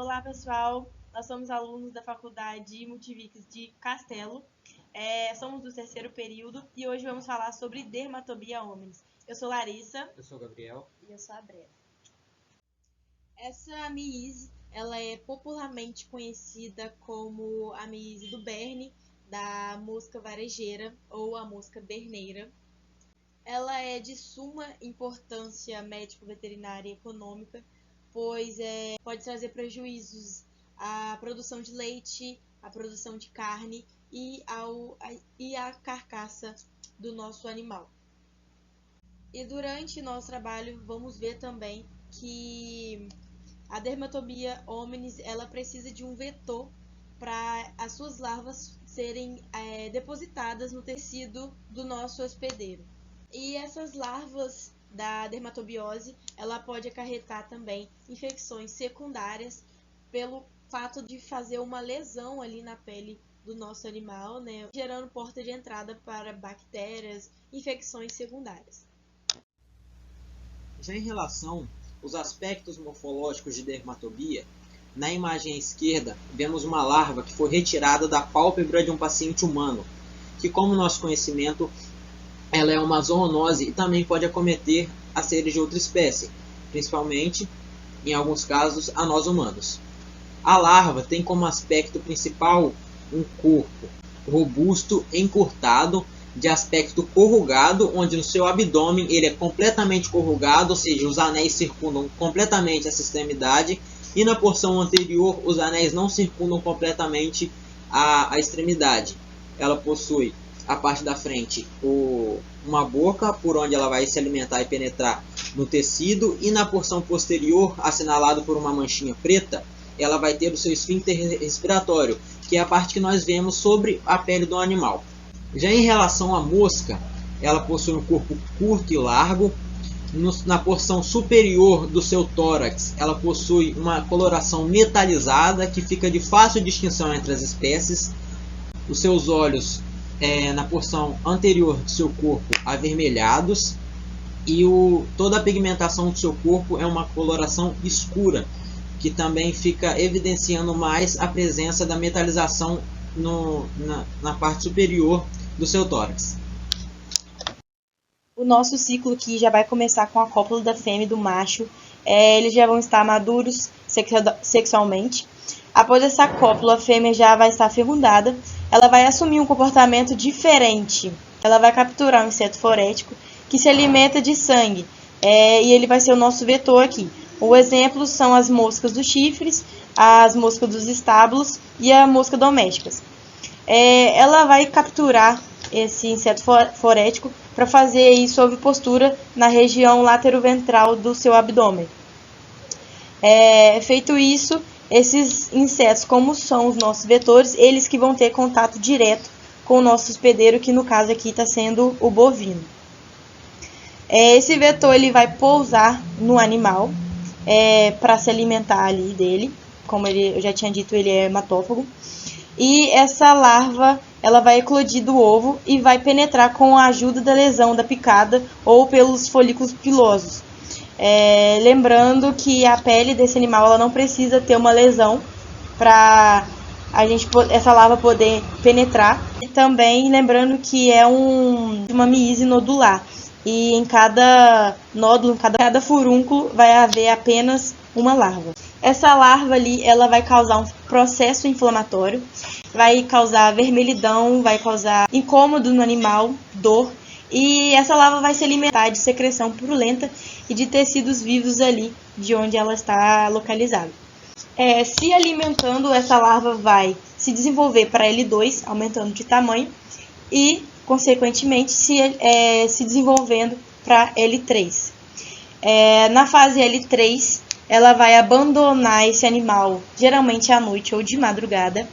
Olá, pessoal. Nós somos alunos da Faculdade Multivics de Castelo. Somos do terceiro período e hoje vamos falar sobre dermatobia hominis. Eu sou Larissa. Eu sou o Gabriel. E eu sou a Brena. Essa miíse, ela é popularmente conhecida como a miíse do berne, da mosca varejeira ou a mosca berneira. Ela é de suma importância médico-veterinária e econômica, pois pode trazer prejuízos à produção de leite, à produção de carne e à carcaça do nosso animal. E durante nosso trabalho vamos ver também que a dermatobia hominis ela precisa de um vetor para as suas larvas serem depositadas no tecido do nosso hospedeiro. E essas larvas da dermatobiose, ela pode acarretar também infecções secundárias pelo fato de fazer uma lesão ali na pele do nosso animal, né, gerando porta de entrada para bactérias, infecções secundárias. Já em relação aos aspectos morfológicos de dermatobia, na imagem à esquerda vemos uma larva que foi retirada da pálpebra de um paciente humano, que, como nosso conhecimento, ela é uma zoonose e também pode acometer a seres de outra espécie, principalmente, em alguns casos, a nós humanos. A larva tem como aspecto principal um corpo robusto, encurtado, de aspecto corrugado, onde no seu abdômen ele é completamente corrugado, ou seja, os anéis circundam completamente essa extremidade, e na porção anterior os anéis não circundam completamente a extremidade. Ela possui a parte da frente uma boca por onde ela vai se alimentar e penetrar no tecido, e na porção posterior, assinalado por uma manchinha preta, ela vai ter o seu esfíncter respiratório, que é a parte que nós vemos sobre a pele do animal. Já em relação à mosca, ela possui um corpo curto e largo. Na porção superior do seu tórax, ela possui uma coloração metalizada que fica de fácil distinção entre as espécies. Os seus olhos, na porção anterior do seu corpo, avermelhados, e toda a pigmentação do seu corpo é uma coloração escura, que também fica evidenciando mais a presença da metalização na parte superior do seu tórax. O nosso ciclo aqui já vai começar com a cópula da fêmea e do macho. Eles já vão estar maduros sexualmente. Após essa cópula, a fêmea já vai estar fecundada. Ela vai assumir um comportamento diferente. Ela vai capturar um inseto forético que se alimenta de sangue. E ele vai ser o nosso vetor aqui. O exemplo são as moscas dos chifres, as moscas dos estábulos e a mosca doméstica. Ela vai capturar esse inseto forético para fazer isso sob postura na região lateroventral do seu abdômen. Feito isso, esses insetos, como são os nossos vetores, eles que vão ter contato direto com o nosso hospedeiro, que no caso aqui está sendo o bovino. Esse vetor ele vai pousar no animal para se alimentar ali dele. Como eu já tinha dito, ele é hematófago. E essa larva ela vai eclodir do ovo e vai penetrar com a ajuda da lesão da picada ou pelos folículos pilosos. Lembrando que a pele desse animal ela não precisa ter uma lesão para essa larva poder penetrar. E também lembrando que é uma miíse nodular. E em cada nódulo, em cada furúnculo, vai haver apenas uma larva. Essa larva ali, ela vai causar um processo inflamatório, vai causar vermelhidão, vai causar incômodo no animal, dor, e essa larva vai se alimentar de secreção purulenta e de tecidos vivos ali, de onde ela está localizada. Se alimentando, essa larva vai se desenvolver para L2, aumentando de tamanho, e, consequentemente, se desenvolvendo para L3. Na fase L3, ela vai abandonar esse animal, geralmente à noite ou de madrugada,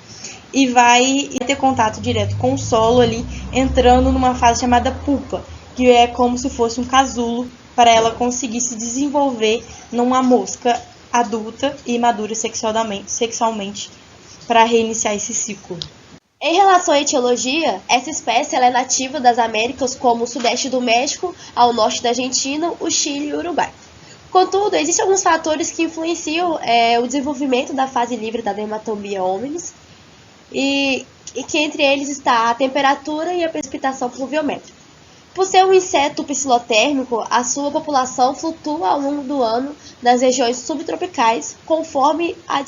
e vai ter contato direto com o solo ali, entrando numa fase chamada pupa, que é como se fosse um casulo para ela conseguir se desenvolver numa mosca adulta e madura sexualmente para reiniciar esse ciclo. Em relação à etiologia, essa espécie ela é nativa das Américas, como o sudeste do México, ao norte da Argentina, o Chile e o Uruguai. Contudo, existem alguns fatores que influenciam o desenvolvimento da fase livre da Dermatobia hominis, e que entre eles está a temperatura e a precipitação pluviométrica. Por ser um inseto psilotérmico, a sua população flutua ao longo do ano nas regiões subtropicais, conforme a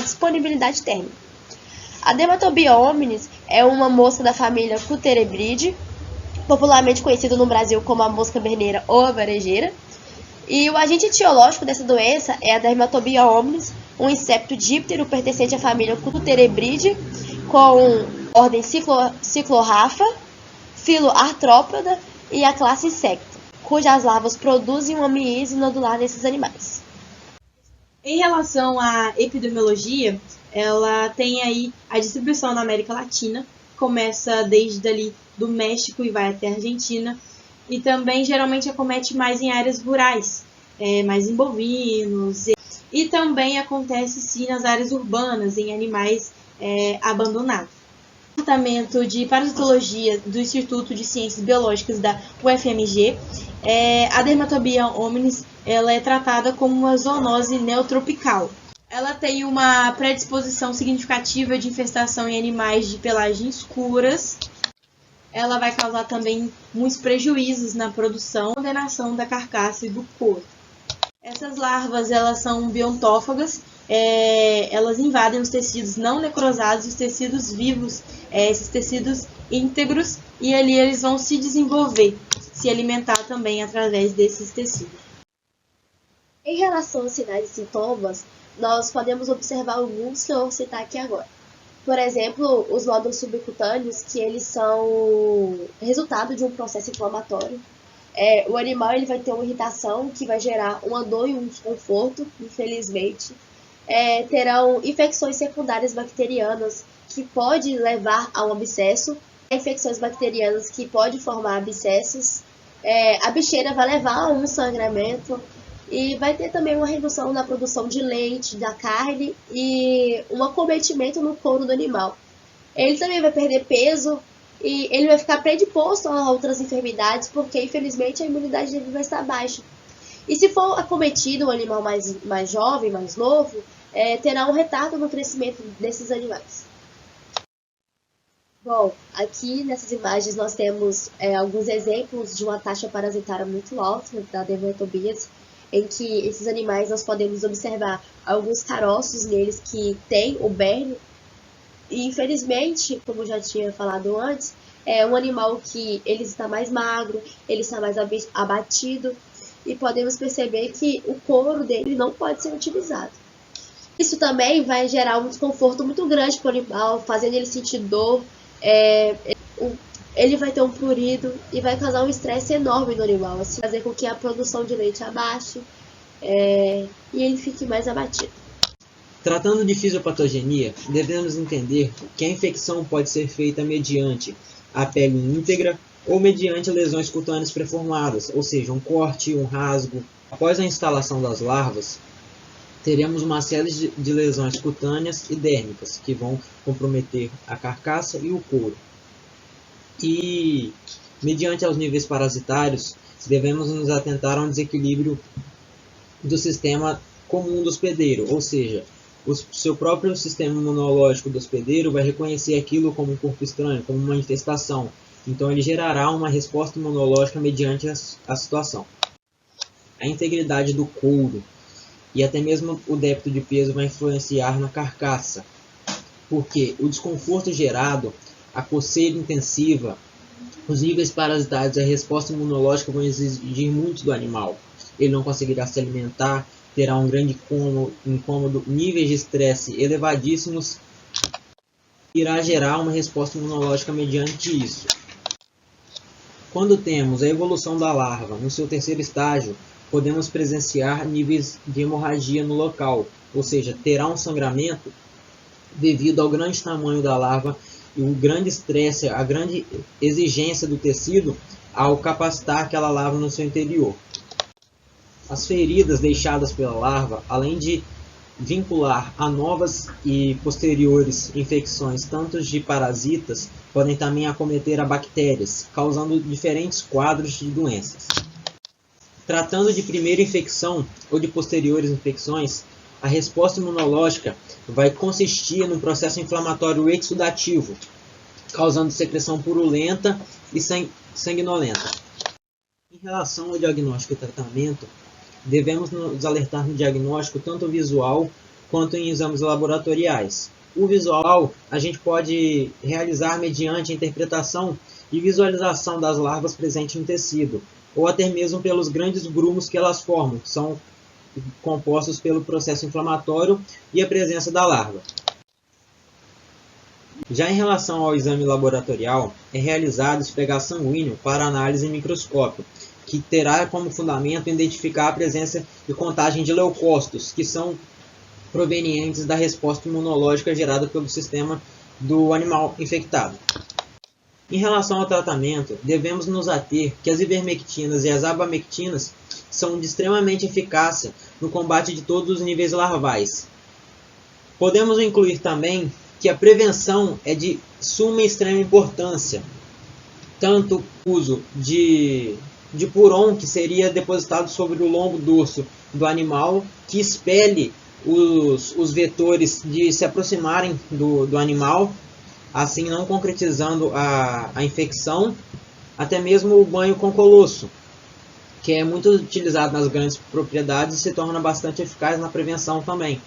disponibilidade térmica. A Dermatobia hominis é uma mosca da família Cuterebridae, popularmente conhecida no Brasil como a mosca berneira ou a varejeira. E o agente etiológico dessa doença é a Dermatobia hominis, um inseto díptero pertencente à família Cuterebridae, com ordem Ciclorrhafa, filo Artrópoda e a classe Insecta, cujas larvas produzem uma miíase nodular nesses animais. Em relação à epidemiologia, ela tem aí a distribuição na América Latina, começa desde ali do México e vai até a Argentina, e também geralmente acomete mais em áreas rurais, mais em bovinos, e também acontece sim nas áreas urbanas, em animais abandonados. O Departamento de Parasitologia do Instituto de Ciências Biológicas da UFMG, a Dermatobia hominis ela é tratada como uma zoonose neotropical. Ela tem uma predisposição significativa de infestação em animais de pelagem escuras. Ela vai causar também muitos prejuízos na produção e condenação da carcaça e do couro. Essas larvas elas são biontófagas, elas invadem os tecidos não necrosados, os tecidos vivos, esses tecidos íntegros, e ali eles vão se desenvolver, se alimentar também através desses tecidos. Em relação aos sinais e sintomas, nós podemos observar alguns que eu vou citar aqui agora. Por exemplo, os nódulos subcutâneos, que eles são resultado de um processo inflamatório. O animal ele vai ter uma irritação que vai gerar uma dor e um desconforto, infelizmente. Terão infecções secundárias bacterianas, que pode levar a um abscesso. Infecções bacterianas que podem formar abscessos. A bicheira vai levar a um sangramento. E vai ter também uma redução na produção de leite, da carne e um acometimento no couro do animal. Ele também vai perder peso e ele vai ficar predisposto a outras enfermidades, porque infelizmente a imunidade dele vai estar baixa. E se for acometido um animal mais jovem, mais novo, terá um retardo no crescimento desses animais. Bom, aqui nessas imagens nós temos alguns exemplos de uma taxa parasitária muito alta da dermatobias, em que esses animais nós podemos observar alguns caroços neles que têm o berne. E infelizmente, como já tinha falado antes, é um animal que ele está mais magro, ele está mais abatido, e podemos perceber que o couro dele não pode ser utilizado. Isso também vai gerar um desconforto muito grande para o animal, fazendo ele sentir dor, ele vai ter um prurido e vai causar um estresse enorme no animal, assim, fazer com que a produção de leite abaixe e ele fique mais abatido. Tratando de fisiopatogenia, devemos entender que a infecção pode ser feita mediante a pele íntegra ou mediante lesões cutâneas preformadas, ou seja, um corte, um rasgo. Após a instalação das larvas, teremos uma série de lesões cutâneas e dérmicas que vão comprometer a carcaça e o couro. E, mediante aos níveis parasitários, devemos nos atentar a um desequilíbrio do sistema comum do hospedeiro, ou seja, o seu próprio sistema imunológico do hospedeiro vai reconhecer aquilo como um corpo estranho, como uma infestação. Então ele gerará uma resposta imunológica mediante a situação. A integridade do couro e até mesmo o débito de peso vai influenciar na carcaça, porque o desconforto gerado, a coceira intensiva, os níveis parasitários e a resposta imunológica vão exigir muito do animal. Ele não conseguirá se alimentar, terá um grande incômodo, níveis de estresse elevadíssimos, irá gerar uma resposta imunológica mediante isso. Quando temos a evolução da larva no seu terceiro estágio, podemos presenciar níveis de hemorragia no local, ou seja, terá um sangramento devido ao grande tamanho da larva e o grande estresse, a grande exigência do tecido ao capacitar aquela larva no seu interior. As feridas deixadas pela larva, além de vincular a novas e posteriores infecções, tanto de parasitas, podem também acometer a bactérias, causando diferentes quadros de doenças. Tratando de primeira infecção ou de posteriores infecções, a resposta imunológica vai consistir num processo inflamatório exudativo, causando secreção purulenta e sanguinolenta. Em relação ao diagnóstico e tratamento, devemos nos alertar no diagnóstico tanto visual quanto em exames laboratoriais. O visual a gente pode realizar mediante a interpretação e visualização das larvas presentes no tecido, ou até mesmo pelos grandes grumos que elas formam, que são compostos pelo processo inflamatório e a presença da larva. Já em relação ao exame laboratorial, é realizado esfregar sanguíneo para análise em microscópio, que terá como fundamento identificar a presença e contagem de leucócitos, que são provenientes da resposta imunológica gerada pelo sistema do animal infectado. Em relação ao tratamento, devemos nos ater que as ivermectinas e as abamectinas são de extremamente eficácia no combate de todos os níveis larvais. Podemos incluir também que a prevenção é de suma e extrema importância, tanto o uso de puron, que seria depositado sobre o lombo dorso do animal, que expele os vetores de se aproximarem do animal, assim não concretizando a infecção, até mesmo o banho com colosso, que é muito utilizado nas grandes propriedades e se torna bastante eficaz na prevenção também,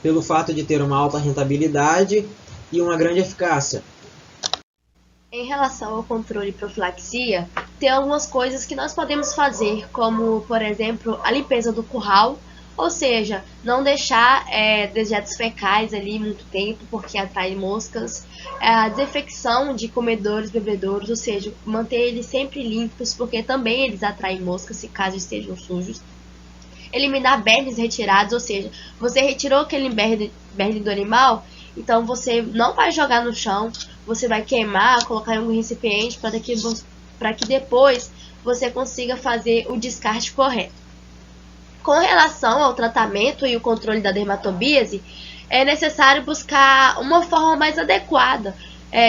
pelo fato de ter uma alta rentabilidade e uma grande eficácia. Em relação ao controle e profilaxia, tem algumas coisas que nós podemos fazer, como, por exemplo, a limpeza do curral, ou seja, não deixar dejetos fecais ali muito tempo, porque atrai moscas, a desinfecção de comedouros, bebedouros, ou seja, manter eles sempre limpos, porque também eles atraem moscas, se caso estejam sujos. Eliminar bernes retirados, ou seja, você retirou aquele berne do animal, então você não vai jogar no chão, você vai queimar, colocar em algum recipiente para que depois você consiga fazer o descarte correto. Com relação ao tratamento e o controle da dermatobíase, é necessário buscar uma forma mais adequada,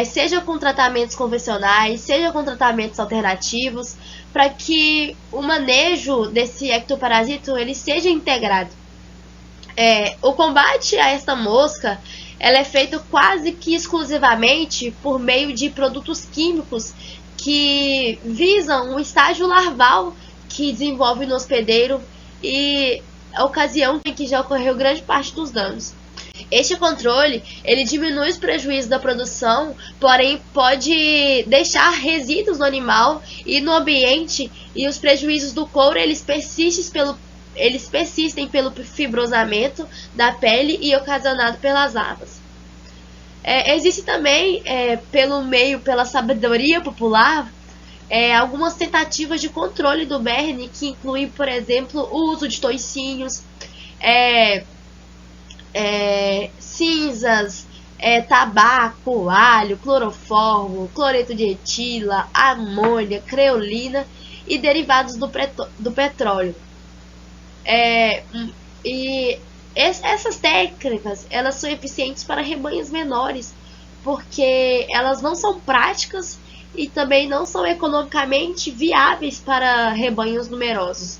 seja com tratamentos convencionais, seja com tratamentos alternativos, para que o manejo desse ectoparasito ele seja integrado. O combate a esta mosca ela é feito quase que exclusivamente por meio de produtos químicos que visam o estágio larval que desenvolve no hospedeiro e a ocasião em que já ocorreu grande parte dos danos. Este controle ele diminui os prejuízos da produção, porém pode deixar resíduos no animal e no ambiente, e os prejuízos do couro eles persistem pelo fibrosamento da pele e ocasionado pelas larvas. Existe também, pela sabedoria popular, algumas tentativas de controle do berne, que incluem, por exemplo, o uso de toicinhos, cinzas, tabaco, alho, cloroformo, cloreto de etila, amônia, creolina e derivados do petróleo. Essas técnicas elas são eficientes para rebanhos menores, porque elas não são práticas e também não são economicamente viáveis para rebanhos numerosos.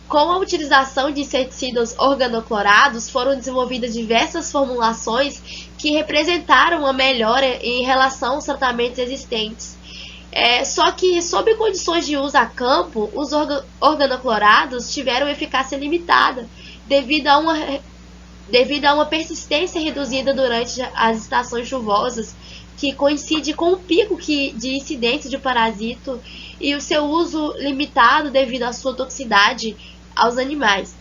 Com a utilização de inseticidas organoclorados, foram desenvolvidas diversas formulações que representaram uma melhora em relação aos tratamentos existentes. Só que, sob condições de uso a campo, os organoclorados tiveram eficácia limitada, devido a uma persistência reduzida durante as estações chuvosas, que coincide com o pico de incidência de parasito, e o seu uso limitado devido à sua toxicidade aos animais.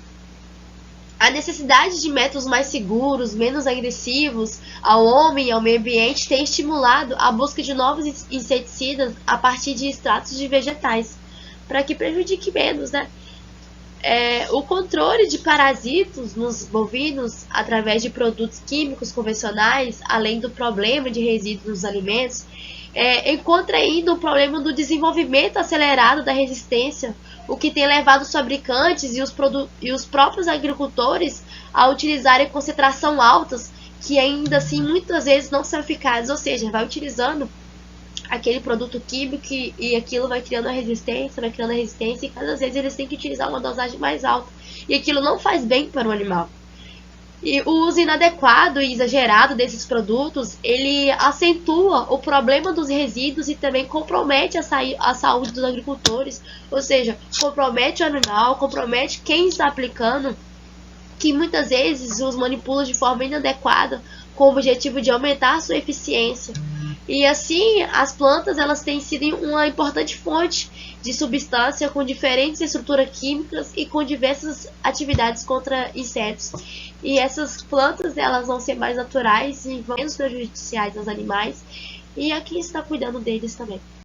A necessidade de métodos mais seguros, menos agressivos ao homem e ao meio ambiente tem estimulado a busca de novos inseticidas a partir de extratos de vegetais, para que prejudique menos, né? O controle de parasitos nos bovinos através de produtos químicos convencionais, além do problema de resíduos nos alimentos, encontra ainda o problema do desenvolvimento acelerado da resistência, o que tem levado os fabricantes e os próprios agricultores a utilizarem concentração altas, que ainda assim muitas vezes não são eficazes, ou seja, vai utilizando aquele produto químico e aquilo vai criando a resistência, e cada vez eles têm que utilizar uma dosagem mais alta. E aquilo não faz bem para o animal. E o uso inadequado e exagerado desses produtos, ele acentua o problema dos resíduos e também compromete a saúde dos agricultores. Ou seja, compromete o animal, compromete quem está aplicando, que muitas vezes os manipula de forma inadequada com o objetivo de aumentar a sua eficiência. E assim, as plantas elas têm sido uma importante fonte de substância com diferentes estruturas químicas e com diversas atividades contra insetos. E essas plantas elas vão ser mais naturais e menos prejudiciais aos animais e a quem está cuidando deles também.